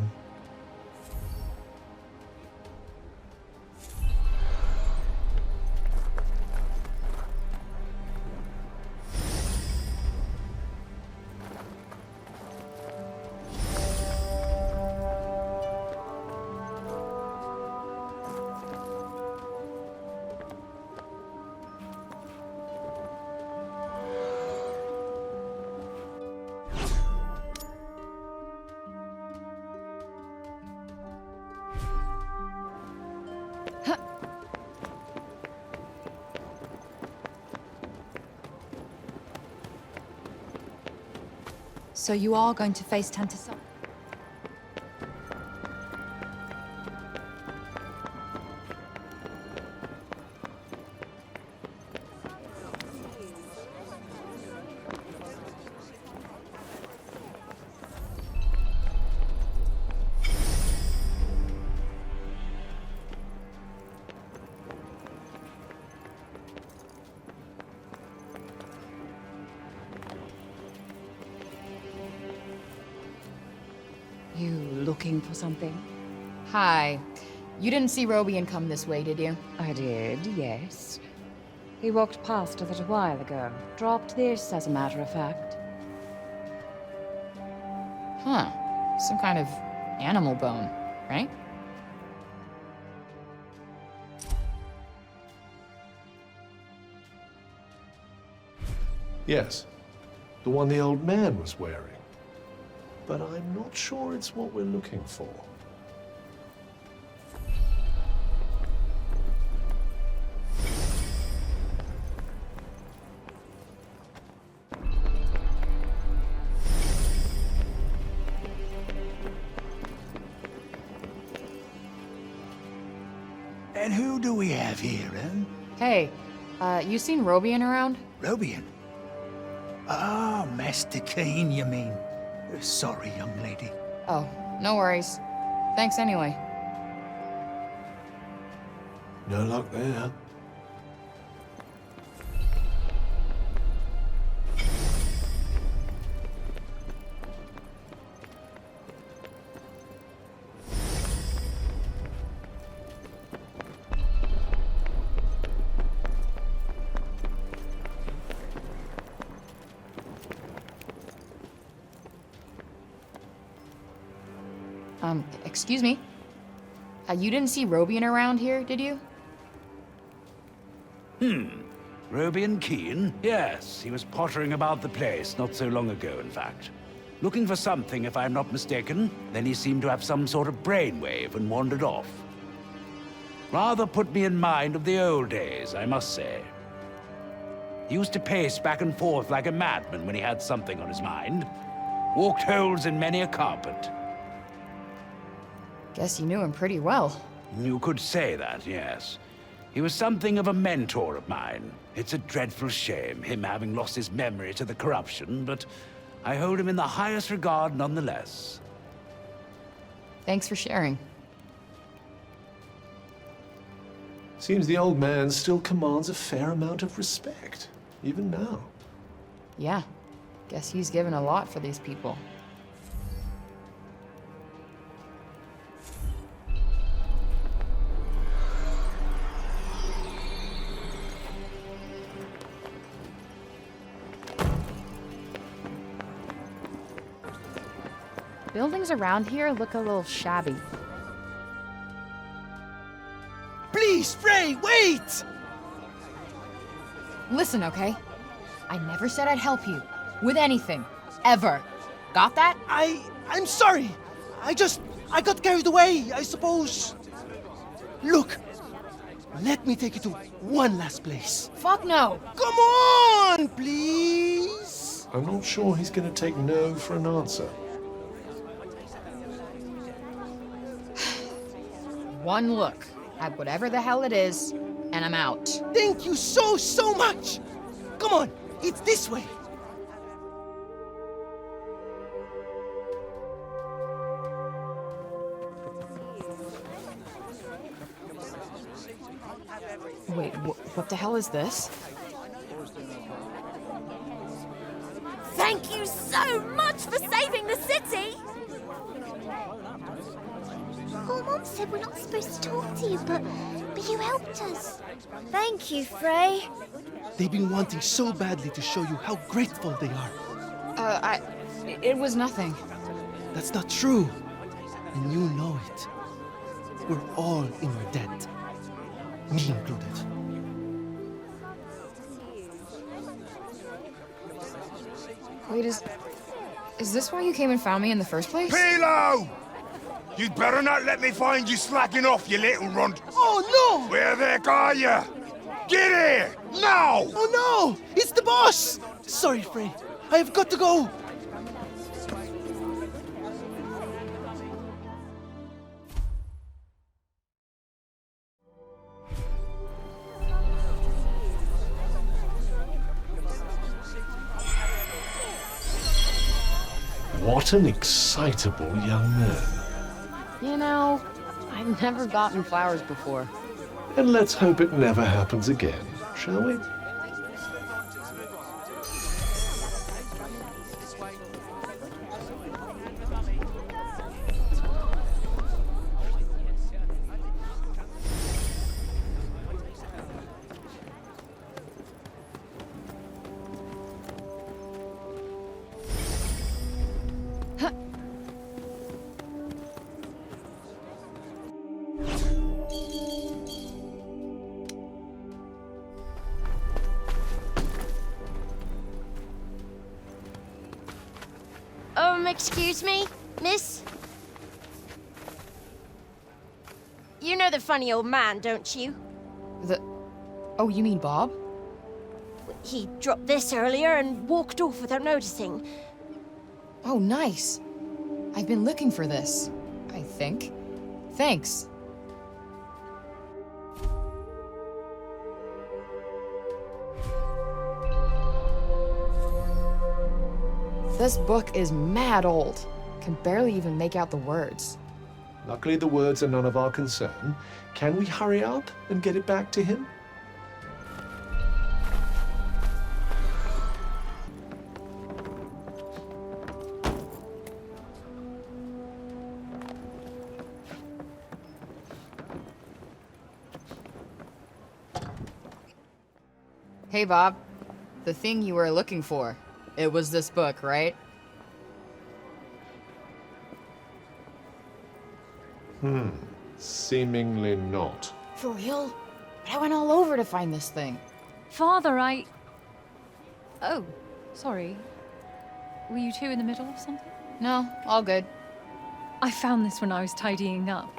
So you are going to face Tanta Sila? You looking for something? Hi. You didn't see Robian come this way, did you? I did, yes. He walked past a little while ago. Dropped this, as a matter of fact. Huh. Some kind of animal bone, right? Yes, the one the old man was wearing. But I'm not sure it's what we're looking for. And who do we have here, eh? Hey, you seen Robian around? Robian? Ah, Master Keen, you mean? Sorry, young lady. Oh, no worries. Thanks anyway. No luck there. Excuse me? You didn't see Robian around here, did you? Robian Keene? Yes, he was pottering about the place not so long ago, in fact. Looking for something, if I'm not mistaken. Then he seemed to have some sort of brainwave and wandered off. Rather put me in mind of the old days, I must say. He used to pace back and forth like a madman when he had something on his mind. Walked holes in many a carpet. Guess you knew him pretty well. You could say that, yes. He was something of a mentor of mine. It's a dreadful shame, him having lost his memory to the corruption, but I hold him in the highest regard nonetheless. Thanks for sharing. Seems the old man still commands a fair amount of respect, even now. Yeah, guess he's given a lot for these people. Buildings around here look a little shabby. Please, Frey, wait! Listen, okay? I never said I'd help you. With anything. Ever. Got that? I'm sorry. I got carried away, I suppose. Look, let me take you to one last place. Fuck no. Come on, please. I'm not sure he's going to take no for an answer. One look at whatever the hell it is, and I'm out. Thank you so much. Come on, it's this way. Wait, what the hell is this? Thank you so much for saving the city! Poor Mom said we're not supposed to talk to you, but you helped us. Thank you, Frey. They've been wanting so badly to show you how grateful they are. It was nothing. That's not true. And you know it. We're all in your debt. Me included. Wait, is this why you came and found me in the first place? Pilo! You'd better not let me find you slacking off, you little runt. Oh, no! Where the heck are you? Get here! Now! Oh, no! It's the boss! Sorry, Frey. I have got to go. What an excitable young man. You know, I've never gotten flowers before. And let's hope it never happens again, shall we? Excuse me, miss? You know the funny old man, don't you? Oh, you mean Bob? He dropped this earlier and walked off without noticing. Oh, nice. I've been looking for this, I think. Thanks. This book is mad old. Can barely even make out the words. Luckily, the words are none of our concern. Can we hurry up and get it back to him? Hey, Bob. The thing you were looking for. It was this book, right? Seemingly not. For real? But I went all over to find this thing. Father, Oh, sorry. Were you two in the middle of something? No, all good. I found this when I was tidying up.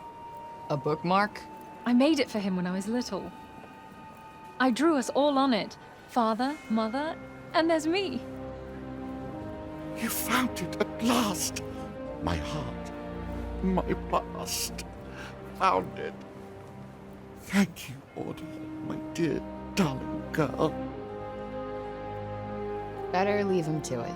A bookmark? I made it for him when I was little. I drew us all on it. Father, Mother, and there's me. You found it at last. My heart, my past, found it. Thank you, Audrey, my dear, darling girl. Better leave him to it.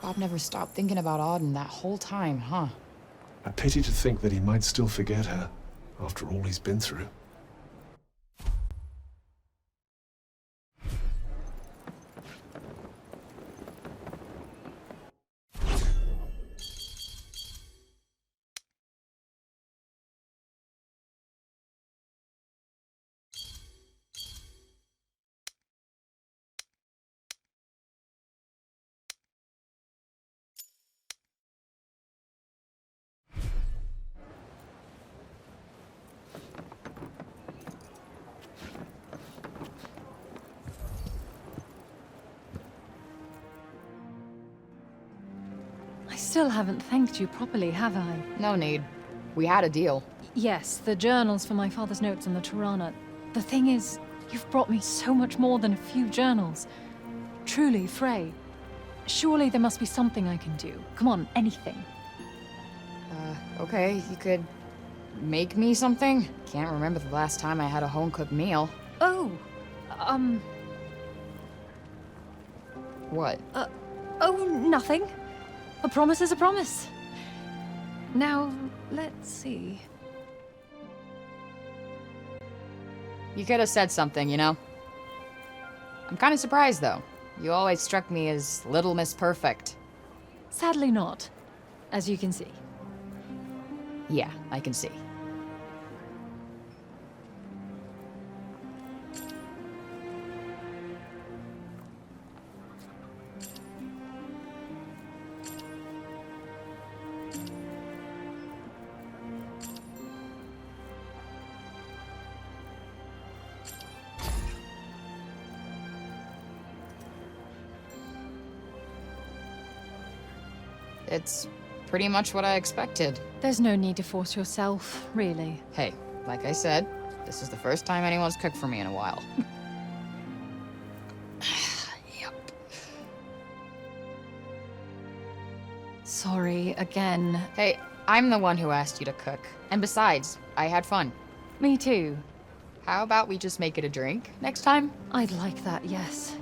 Bob never stopped thinking about Auden that whole time, huh? A pity to think that he might still forget her, after all he's been through. I still haven't thanked you properly, have I? No need. We had a deal. Yes, the journals for my father's notes on the Tirana. The thing is, you've brought me so much more than a few journals. Truly, Frey. Surely there must be something I can do. Come on, anything. Okay, you could make me something? Can't remember the last time I had a home-cooked meal. Oh, What? Oh, nothing. A promise is a promise. Now, let's see. You could have said something, you know? I'm kind of surprised, though. You always struck me as Little Miss Perfect. Sadly not, as you can see. Yeah, I can see. It's pretty much what I expected. There's no need to force yourself, really. Hey, like I said, this is the first time anyone's cooked for me in a while. Yep. Sorry, again. Hey, I'm the one who asked you to cook. And besides, I had fun. Me too. How about we just make it a drink next time? I'd like that, yes.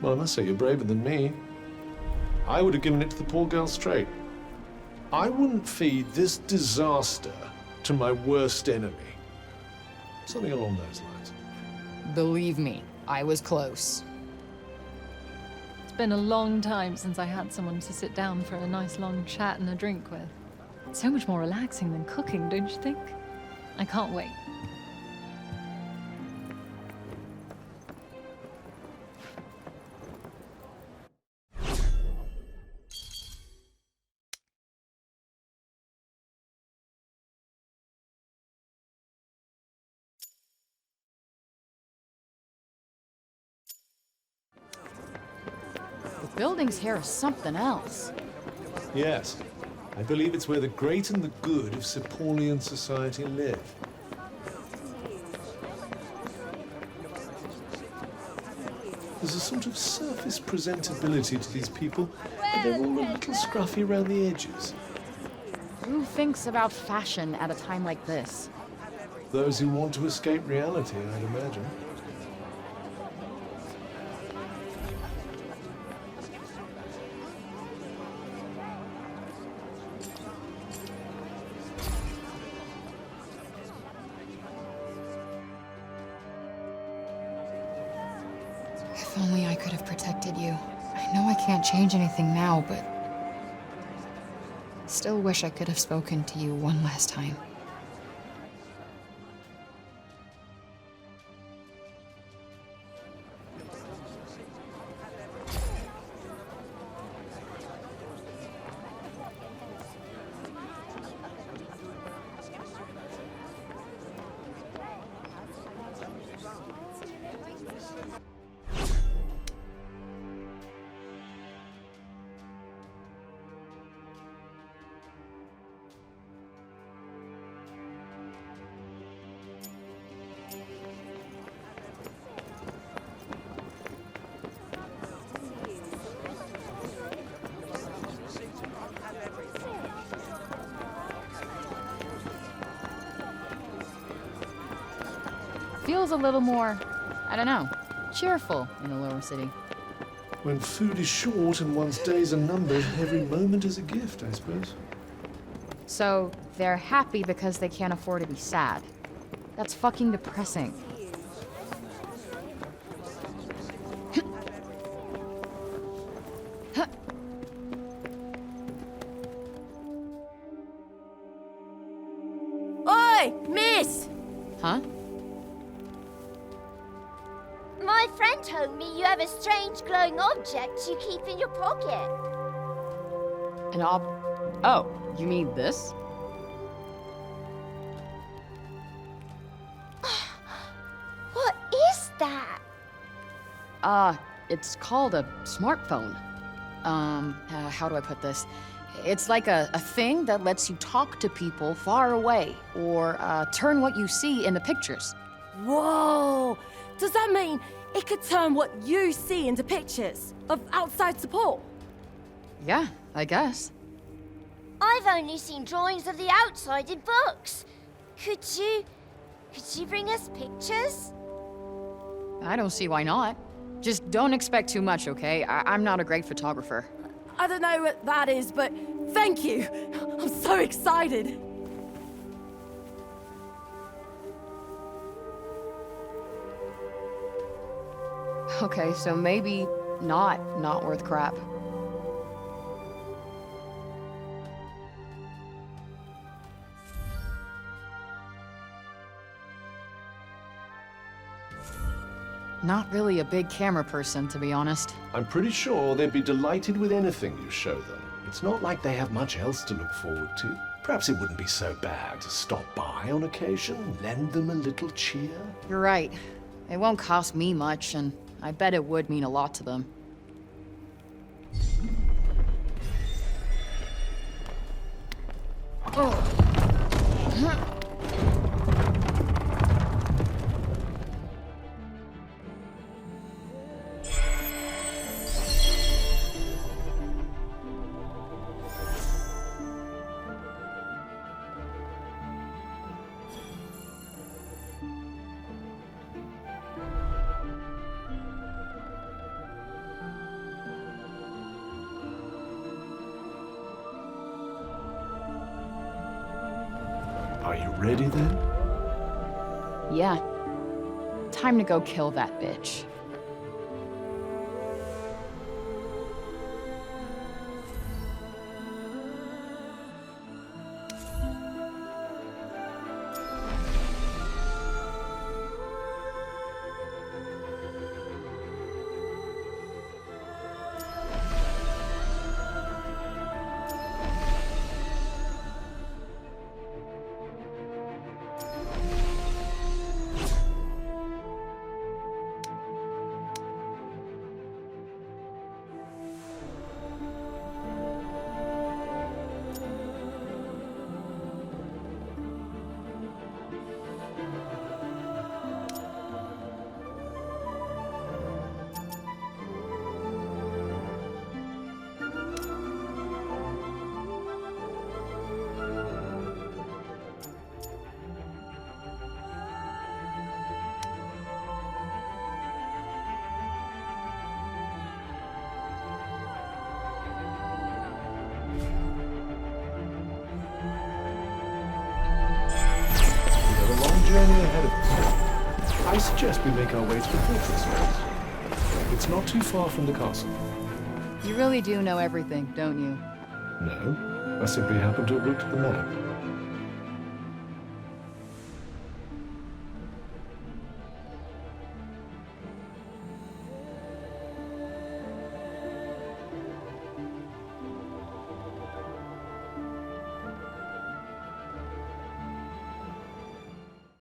Well, I must say, you're braver than me. I would have given it to the poor girl straight. I wouldn't feed this disaster to my worst enemy. Something along those lines. Believe me, I was close. It's been a long time since I had someone to sit down for a nice long chat and a drink with. It's so much more relaxing than cooking, don't you think? I can't wait. The buildings here are something else. Yes. I believe it's where the great and the good of Cipolian society live. There's a sort of surface presentability to these people, but they're all a little scruffy around the edges. Who thinks about fashion at a time like this? Those who want to escape reality, I'd imagine. If only I could have protected you. I know I can't change anything now, but Still wish I could have spoken to you one last time. Feels a little more, I don't know, cheerful in the lower city. When food is short and one's days are numbered, every moment is a gift, I suppose. So, they're happy because they can't afford to be sad. That's fucking depressing. Oi, miss! Huh? My friend told me you have a strange glowing object you keep in your pocket. Oh, you mean this? What is that? It's called a smartphone. How do I put this? It's like a thing that lets you talk to people far away, or turn what you see into pictures. Whoa! Does that mean it could turn what you see into pictures of outside Cipal? Yeah, I guess. I've only seen drawings of the outside in books. Could you bring us pictures? I don't see why not. Just don't expect too much, okay? I'm not a great photographer. I don't know what that is, but thank you. I'm so excited. Okay, so maybe not worth crap. Not really a big camera person, to be honest. I'm pretty sure they'd be delighted with anything you show them. It's not like they have much else to look forward to. Perhaps it wouldn't be so bad to stop by on occasion, lend them a little cheer. You're right. It won't cost me much, and I bet it would mean a lot to them. Are you ready then? Yeah. Time to go kill that bitch. Journey ahead of us. I suggest we make our way to the fortress first. It's not too far from the castle. You really do know everything, don't you? No, I simply happened to have looked at the map.